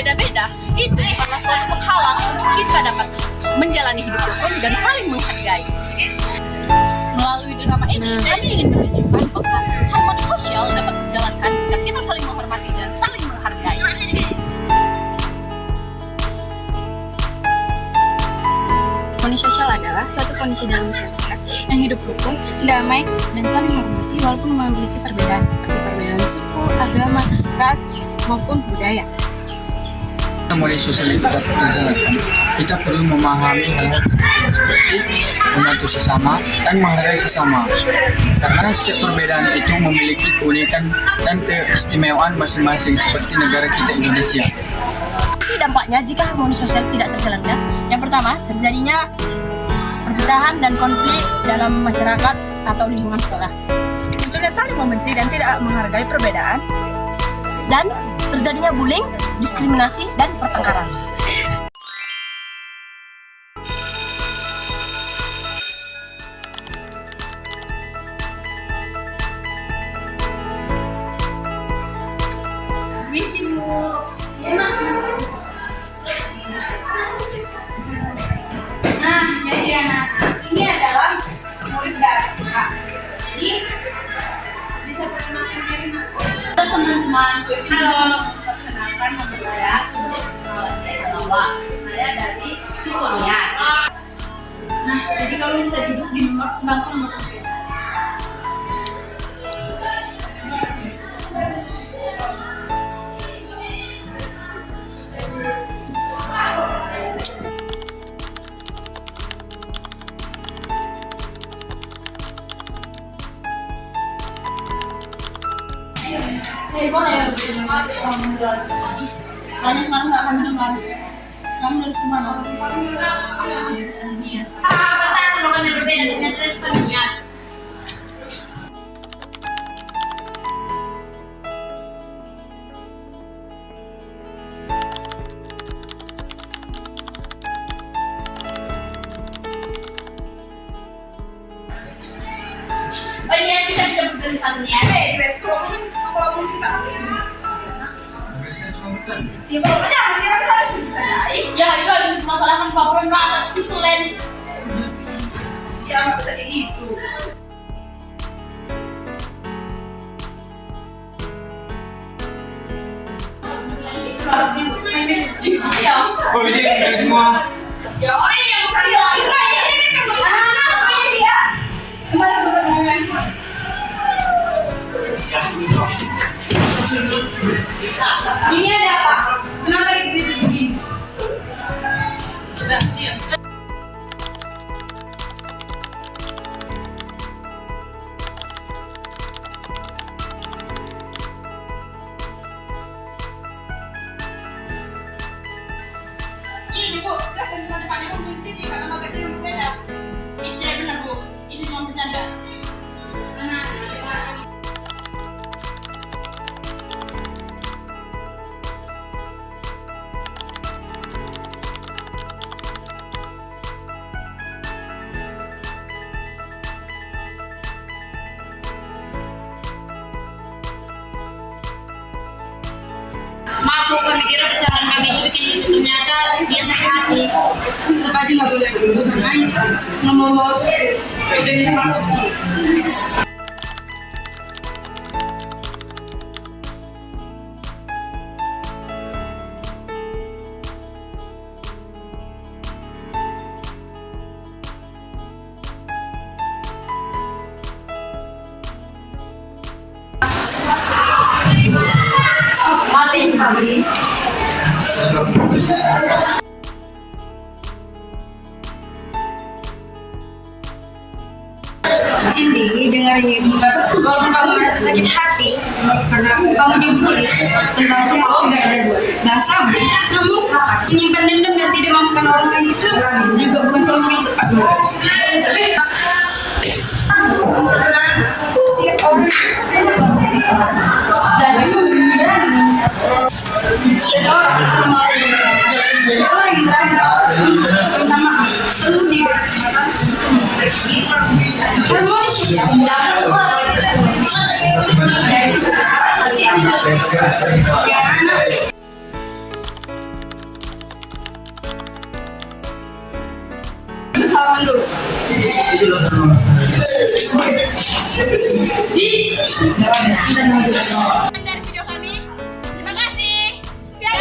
berbeda-beda, itu bukanlah suatu penghalang untuk kita dapat menjalani hidup rukun dan saling menghargai. Melalui drama ini, kami ingin menunjukkan bahwa harmoni sosial dapat terjalankan jika kita saling menghormati dan saling menghargai. Harmoni sosial adalah suatu kondisi dalam masyarakat yang hidup rukun, damai, dan saling menghormati walaupun memiliki perbedaan seperti perbedaan suku, agama, ras, maupun budaya. Harmoni sosial itu dapat terjalankan, kita perlu memahami hal-hal seperti membantu sesama dan menghargai sesama. Karena setiap perbedaan itu memiliki keunikan dan keistimewaan masing-masing seperti negara kita Indonesia. Dampaknya jika harmoni sosial tidak terjalankan, yang pertama terjadinya perpecahan dan konflik dalam masyarakat atau lingkungan sekolah, munculnya saling membenci dan tidak menghargai perbedaan, dan terjadinya bullying, diskriminasi, dan pertengkaran. Nah, jadi anak ini adalah murid dari Kak. Jadi bisa perkenalkan diri aku. Halo teman-teman, halo. Perkenalkan nama saya saya dari suku Nias. Nah, jadi kalau bisa duduk di bangku nomor 3. Boleh. Soalnya semalam nggak akan dengar. Kamu dari mana? Dari sini ya. Apa makanya berbeda dengan dari sini ya? Oh iya, kita berdiri satu ya. Grace, kalau mungkin tak habis ini. Ya, pokoknya mungkin kan harus dicari. Ya, itu ada masalah kan paparan banget sih, Len. Ya, nggak bisa kayak gitu. Oh, ini semua. Ya, orang yang bukan dia. Ini kan bukan dia. Kembali. Ini ada apa? Kenapa itu begini? Iya. Ini Bu, kelas dan depannya pun kunci nih karena bagiannya yang berbeda. Ini tidak benar Bu, ini cuma bercanda. Maaf Bu, kami kira pecahan kami itu bikin lucu, ternyata dia sakit hati. Tetap aja nggak boleh lulus karena nggak mau bawa udah sama suci. Mati sekali. Cindy, dengar ini. Walaupun kamu merasa sakit hati karena kamu dibully, tentang kamu tidak ada dasarnya, namun menyimpan dendam dan tidak memaafkan orang lain itu juga bukan solusi yang tepat. Dari video kami. Terima kasih. Ya.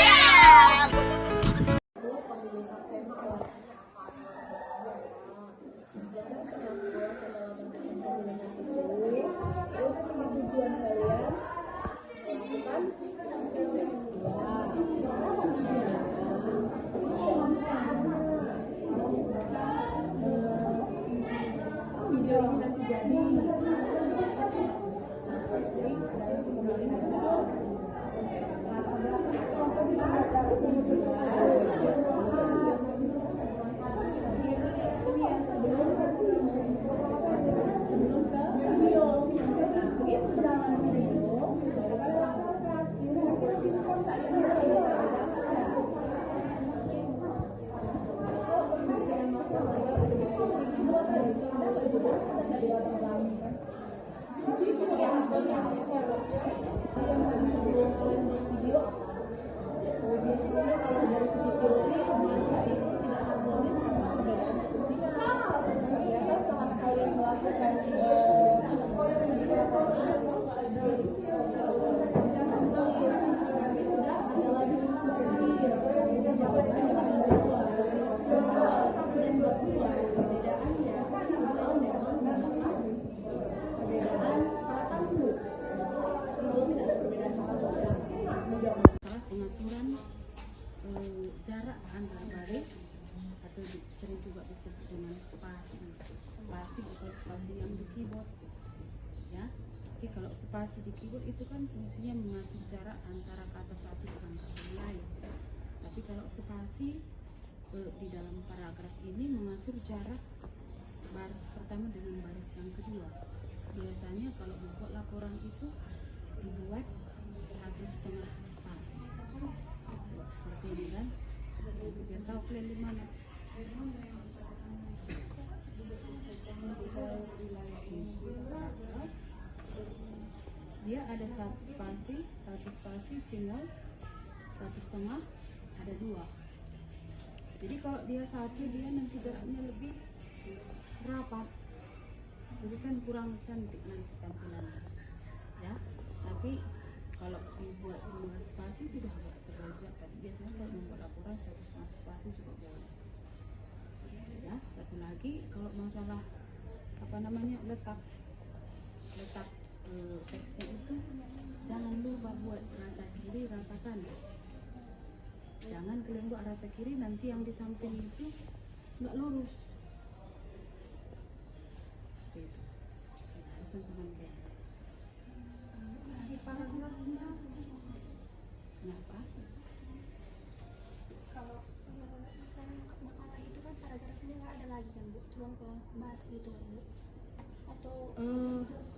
Pengaturan jarak antara baris atau sering juga disebut dengan spasi. Spasi bukan spasi yang di keyboard, ya. Tapi kalau spasi di keyboard itu kan fungsinya mengatur jarak antara kata satu dengan kata lain. Tapi kalau spasi di dalam paragraf ini mengatur jarak baris pertama dengan baris yang kedua. Biasanya kalau membuat laporan itu dibuat 1,5 spasi. Coba seperti ini kan, biar tahu kalian di mana. Dia ada satu spasi single, 1,5, ada 2. Jadi kalau dia 1, dia nanti jaraknya lebih rapat. Jadi kan kurang cantik nanti tampilannya, ya. Tapi kalau dibuat 2 spasi tidak agak terlalu. Tapi biasanya kalau membuat laporan 1,5 spasi juga boleh. Ya, satu lagi kalau masalah letak teksnya itu jangan lupa buat rata kiri, rata kanan. Jangan kalian buat rata kiri, nanti yang di samping itu nggak lurus. Itu harus teman kalian. Di paragrafnya Kenapa? kalau misalnya makalah itu kan paragrafnya nggak ada lagi kan Bu, cuma ke bahas gitu kan Bu, atau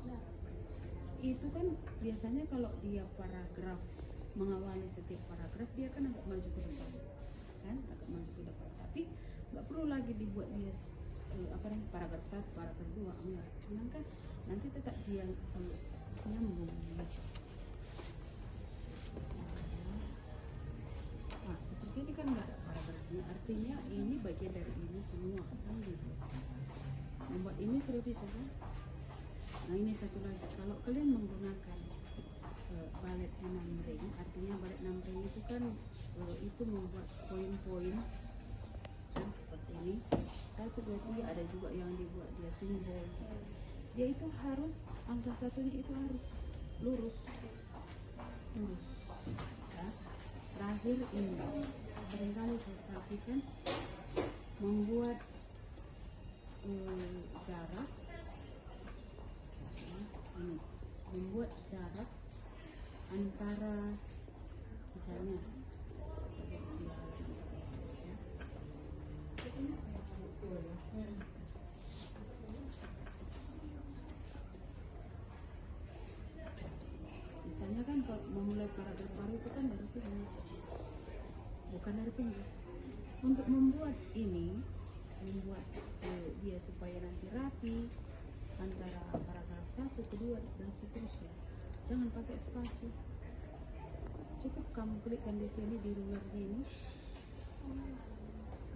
nah, Itu kan biasanya kalau dia paragraf mengawali setiap paragraf dia kan agak maju ke depan, kan? Agak maju ke depan. Tapi nggak perlu lagi dibuat dia paragraf 1, paragraf 2, enggak. Cuman kan nanti tetap dia nyambung. Nah, seperti ini kan nggak ada paragrafnya, artinya ini bagian dari ini semua kan gitu. Membuat ini sudah bisa kan? Nah ini satu lagi, kalau kalian menggunakan balet 6 ring, artinya balet 6 ring itu kan itu membuat poin-poin kan seperti ini. 1, 2, 3, ada juga yang dibuat dia simbol. Dia itu harus angka satunya itu harus lurus. Ya. Terakhir ini, seringkali saya perhatikan membuat jarak. Ini membuat jarak antara misalnya misalnya kan kalau memulai paragraf baru itu kan dari sini, bukan dari pinggir. Untuk membuat ini, membuat dia supaya nanti rapi antara paragraf 1, kedua dan seterusnya. Jangan pakai spasi. Cukup kamu klikkan di sini di rulernya ini.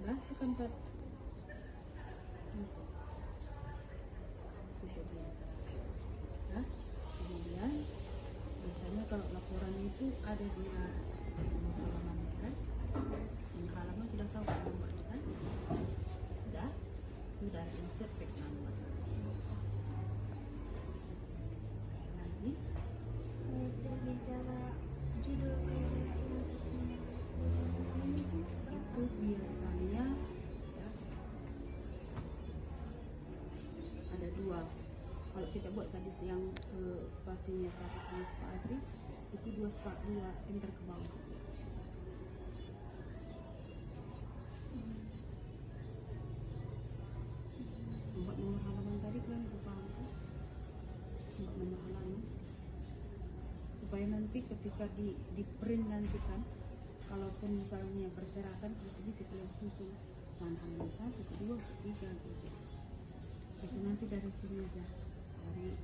Nah, tekan tab. biasa. Ya. Kemudian biasanya kalau laporan itu ada di halaman kan, dan halaman sudah tahu nomornya kan, sudah insert back number. Lagi Berbicara judul itu biasanya ya, ada dua. Kalau kita buat tadi yang spasinya satu setengah spasi, itu dua enter ke bawah. Buat nomor halaman tadi kalian udah paham kan? Buat nomor halaman supaya nanti ketika di print nanti kan, kalaupun misalnya berserakan bisa kalian susun mana halaman 1, 2, 3 gitu. Itu nanti dari sini aja, dari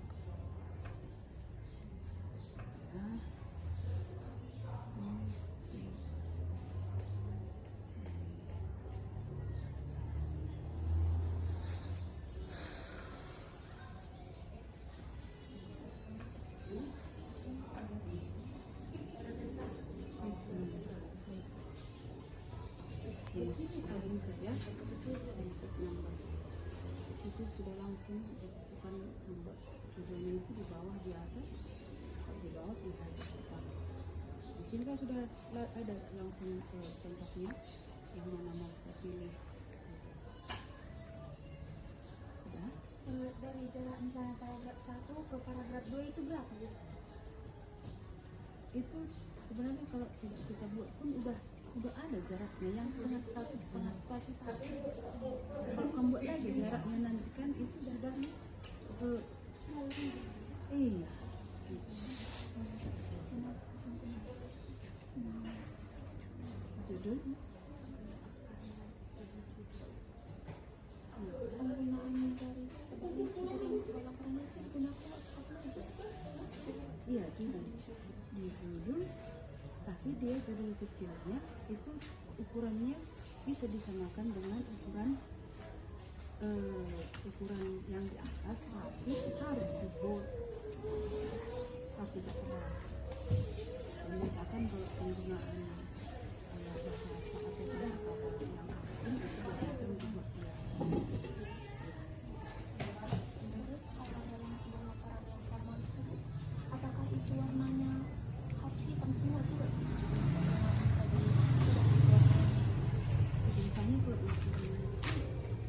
ini saja untuk nomor. Di situ sudah langsung ditentukan nomor judulnya itu di bawah, di atas, di bawah, di atas pertama. Di sini kan sudah ada langsung contohnya yang mana mau kita pilih. Sudah. dari jarak misalnya paragraf 1 ke paragraf 2 itu berapa Bu? Itu sebenarnya kalau tidak kita buat pun udah ada jaraknya yang setengah spasi tadi. Kalau kamu buat lagi jaraknya nanti kan itu sudah iya. Judul Penggunaan garis terbalik di dalam sekolah perangkat digunakan iya judul, tapi dia judul kecilnya itu ukurannya bisa disamakan dengan ukuran yang di atas, tapi harus dibuat, harus diterang. Misalkan kalau penggunaan bahasa atau kata-kata yang asing itu biasanya dibuat ya. terus kalau dalam sebuah paragraf formal itu apakah itu warnanya harus hitam semua juga? Biasanya kalau ukuran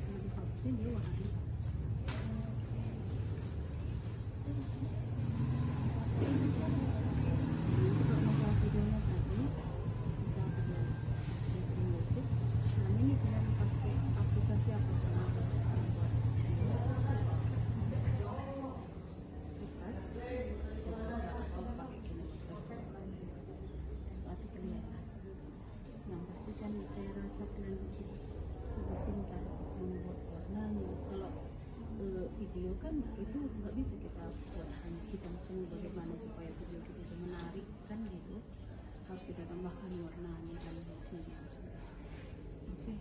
lebih bagusnya dia warna hitam. Kalau masalah videonya tadi, misalnya video YouTube, nah ini kalian pakai aplikasi apa kalian buat? Sepatu kelihatan. Yang pasti kan saya rasa kalian lebih pintar membuat warnanya. Kalau video kan itu nggak bisa kita buat hanya hitam semua, bagaimana supaya video kita itu menarik kan gitu, harus kita tambahkan warnanya dan hasilnya. Oke.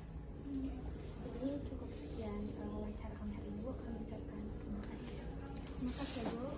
Jadi cukup sekian wawancara kami hari ini Bu, kami ucapkan terima kasih. Terima kasih ya Bu.